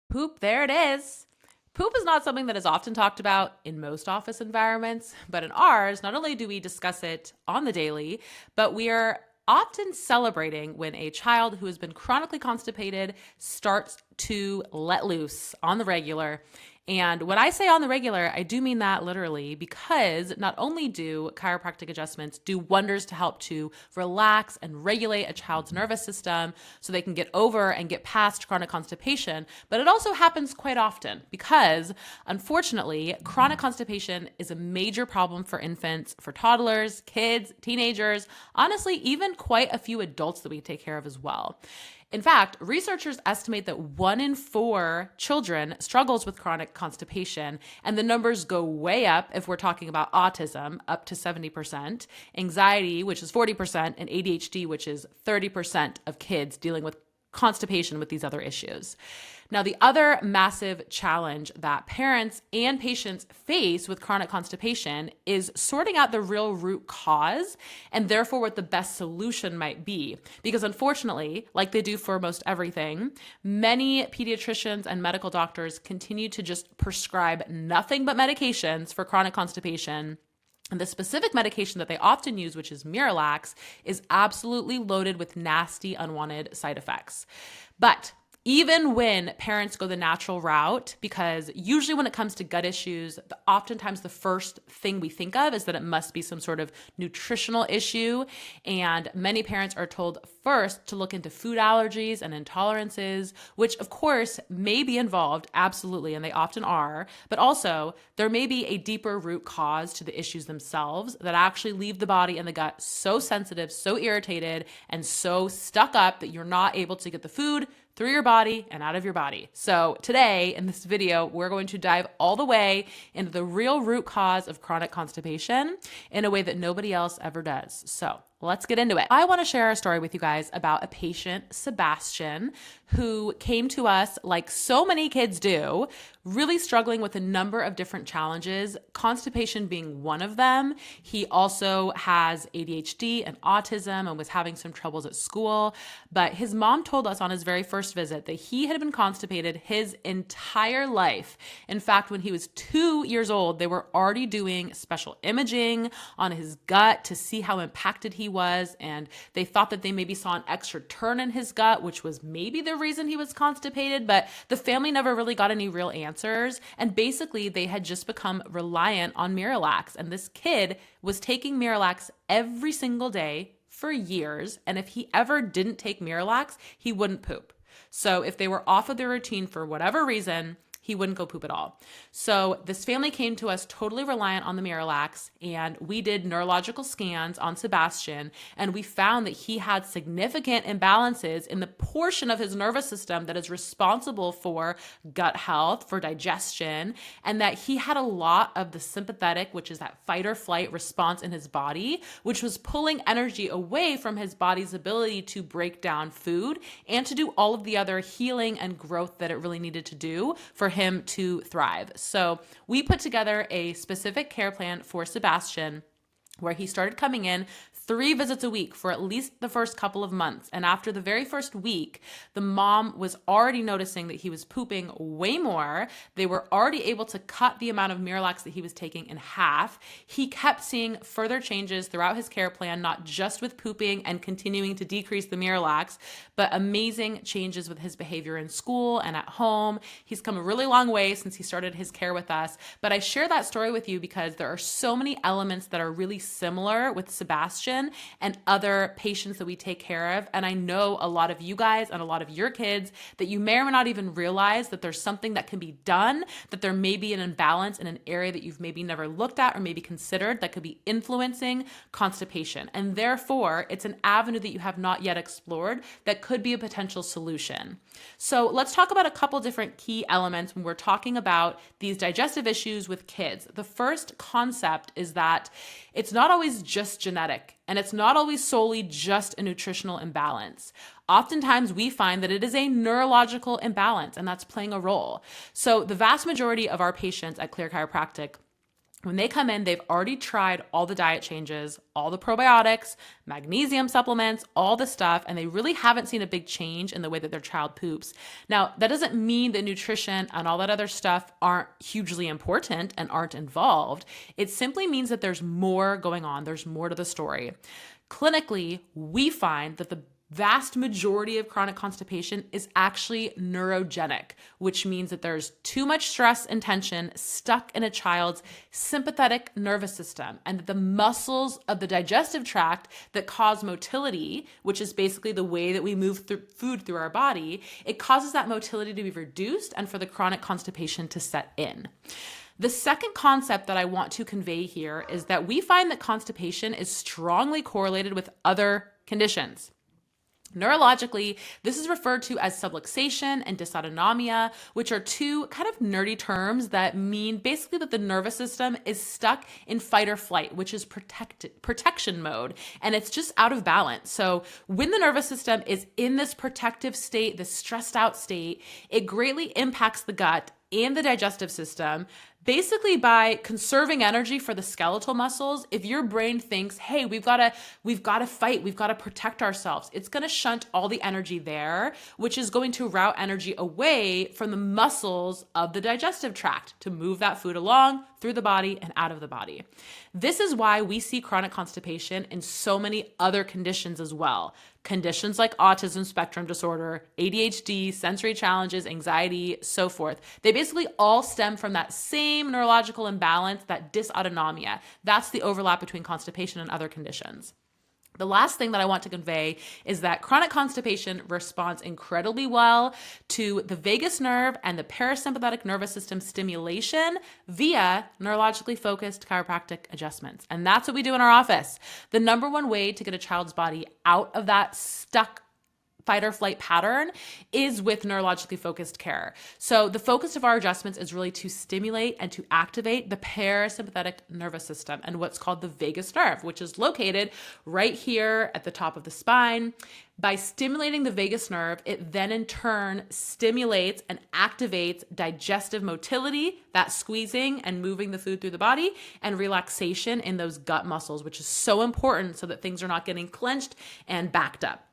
Poop, there it is. Poop is not something that is often talked about in most office environments, but in ours, not only do we discuss it on the daily, but we are often celebrating when a child who has been chronically constipated starts to let loose on the regular. And when I say on the regular, I do mean that literally, because not only do chiropractic adjustments do wonders to help to relax and regulate a child's nervous system so they can get over and get past chronic constipation, but it also happens quite often because, unfortunately, chronic constipation is a major problem for infants, for toddlers, kids, teenagers, honestly, even quite a few adults that we take care of as well. In fact, researchers estimate that 1 in 4 children struggles with chronic constipation, and the numbers go way up if we're talking about autism, up to 70%, anxiety, which is 40%, and ADHD, which is 30% of kids dealing with constipation with these other issues. Now, the other massive challenge that parents and patients face with chronic constipation is sorting out the real root cause and therefore what the best solution might be. Because unfortunately, like they do for most everything, many pediatricians and medical doctors continue to just prescribe nothing but medications for chronic constipation. And the specific medication that they often use, which is Miralax, is absolutely loaded with nasty, unwanted side effects. But even when parents go the natural route, because usually when it comes to gut issues, oftentimes the first thing we think of is that it must be some sort of nutritional issue. And many parents are told first to look into food allergies and intolerances, which of course may be involved, absolutely, and they often are, but also there may be a deeper root cause to the issues themselves that actually leave the body and the gut so sensitive, so irritated, and so stuck up that you're not able to get the food through your body and out of your body. So today in this video, we're going to dive all the way into the real root cause of chronic constipation in a way that nobody else ever does. So let's get into it. I want to share a story with you guys about a patient, Sebastian, who came to us like so many kids do, really struggling with a number of different challenges, constipation being one of them. He also has ADHD and autism and was having some troubles at school. But his mom told us on his very first visit that he had been constipated his entire life. In fact, when he was 2 years old, they were already doing special imaging on his gut to see how impacted he was, and they thought that they maybe saw an extra turn in his gut, which was maybe the reason he was constipated, but the family never really got any real answers, and basically they had just become reliant on Miralax, and this kid was taking Miralax every single day for years, and if he ever didn't take Miralax, he wouldn't poop. So if they were off of their routine for whatever reason, he wouldn't go poop at all. So this family came to us totally reliant on the Miralax, and we did neurological scans on Sebastian, and we found that he had significant imbalances in the portion of his nervous system that is responsible for gut health, for digestion, and that he had a lot of the sympathetic, which is that fight or flight response in his body, which was pulling energy away from his body's ability to break down food and to do all of the other healing and growth that it really needed to do for him to thrive. So we put together a specific care plan for Sebastian where he started coming in 3 visits a week for at least the first couple of months. And after the very first week, the mom was already noticing that he was pooping way more. They were already able to cut the amount of Miralax that he was taking in half. He kept seeing further changes throughout his care plan, not just with pooping and continuing to decrease the Miralax, but amazing changes with his behavior in school and at home. He's come a really long way since he started his care with us. But I share that story with you because there are so many elements that are really similar with Sebastian and other patients that we take care of. And I know a lot of you guys and a lot of your kids that you may or may not even realize that there's something that can be done, that there may be an imbalance in an area that you've maybe never looked at or maybe considered that could be influencing constipation. And therefore, it's an avenue that you have not yet explored that could be a potential solution. So let's talk about a couple different key elements when we're talking about these digestive issues with kids. The first concept is that it's not always just genetic, and it's not always solely just a nutritional imbalance. Oftentimes we find that it is a neurological imbalance, and that's playing a role. So the vast majority of our patients at Clear Chiropractic When they come in, they've already tried all the diet changes, all the probiotics, magnesium supplements, all the stuff, and they really haven't seen a big change in the way that their child poops. Now, that doesn't mean that nutrition and all that other stuff aren't hugely important and aren't involved. It simply means that there's more going on. There's more to the story. Clinically, we find that the vast majority of chronic constipation is actually neurogenic, which means that there's too much stress and tension stuck in a child's sympathetic nervous system, and that the muscles of the digestive tract that cause motility, which is basically the way that we move food through our body, it causes that motility to be reduced and for the chronic constipation to set in. The second concept that I want to convey here is that we find that constipation is strongly correlated with other conditions. Neurologically, this is referred to as subluxation and dysautonomia, which are two kind of nerdy terms that mean basically that the nervous system is stuck in fight or flight, which is protection mode, and it's just out of balance. So when the nervous system is in this protective state, this stressed out state, it greatly impacts the gut and the digestive system. Basically, by conserving energy for the skeletal muscles, if your brain thinks, hey, we've got to fight, we've got to protect ourselves, it's going to shunt all the energy there, which is going to route energy away from the muscles of the digestive tract to move that food along through the body and out of the body. This is why we see chronic constipation in so many other conditions as well. Conditions like autism spectrum disorder, ADHD, sensory challenges, anxiety, so forth. They basically all stem from that same neurological imbalance, that dysautonomia. That's the overlap between constipation and other conditions. The last thing that I want to convey is that chronic constipation responds incredibly well to the vagus nerve and the parasympathetic nervous system stimulation via neurologically focused chiropractic adjustments. And that's what we do in our office. The number one way to get a child's body out of that stuck fight or flight pattern is with neurologically focused care. So the focus of our adjustments is really to stimulate and to activate the parasympathetic nervous system and what's called the vagus nerve, which is located right here at the top of the spine. By stimulating the vagus nerve, it then in turn stimulates and activates digestive motility, that squeezing and moving the food through the body, and relaxation in those gut muscles, which is so important so that things are not getting clenched and backed up.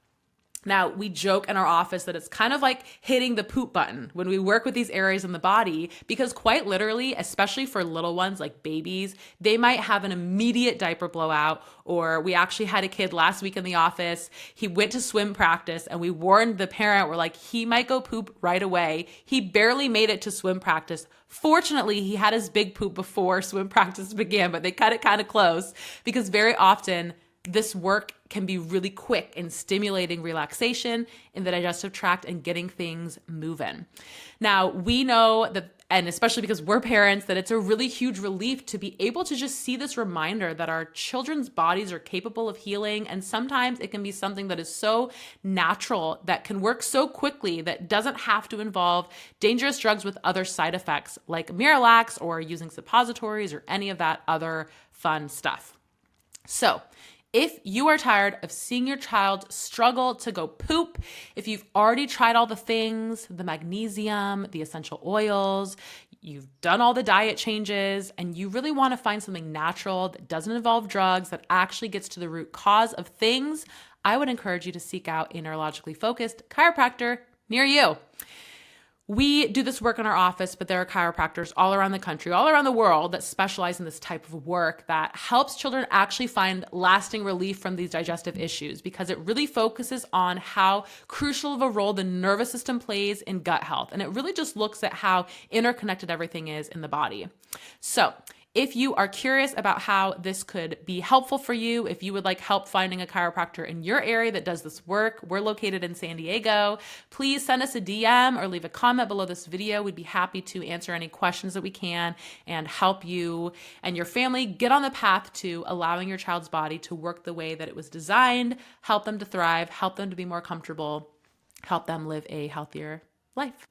Now, we joke in our office that it's kind of like hitting the poop button when we work with these areas in the body, because quite literally, especially for little ones like babies, they might have an immediate diaper blowout. Or we actually had a kid last week in the office. He went to swim practice and we warned the parent, we're like, he might go poop right away. He barely made it to swim practice. Fortunately, he had his big poop before swim practice began, but they cut it kind of close because very often this work can be really quick in stimulating relaxation in the digestive tract and getting things moving. Now, we know that, and especially because we're parents, that it's a really huge relief to be able to just see this reminder that our children's bodies are capable of healing. And sometimes it can be something that is so natural, that can work so quickly, that doesn't have to involve dangerous drugs with other side effects like Miralax or using suppositories or any of that other fun stuff. So, if you are tired of seeing your child struggle to go poop, if you've already tried all the things, the magnesium, the essential oils, you've done all the diet changes, and you really want to find something natural that doesn't involve drugs, that actually gets to the root cause of things, I would encourage you to seek out a neurologically focused chiropractor near you. We do this work in our office, but there are chiropractors all around the country, all around the world, that specialize in this type of work that helps children actually find lasting relief from these digestive issues, because it really focuses on how crucial of a role the nervous system plays in gut health. And it really just looks at how interconnected everything is in the body. So, if you are curious about how this could be helpful for you, if you would like help finding a chiropractor in your area that does this work, we're located in San Diego. Please send us a DM or leave a comment below this video. We'd be happy to answer any questions that we can and help you and your family get on the path to allowing your child's body to work the way that it was designed, help them to thrive, help them to be more comfortable, help them live a healthier life.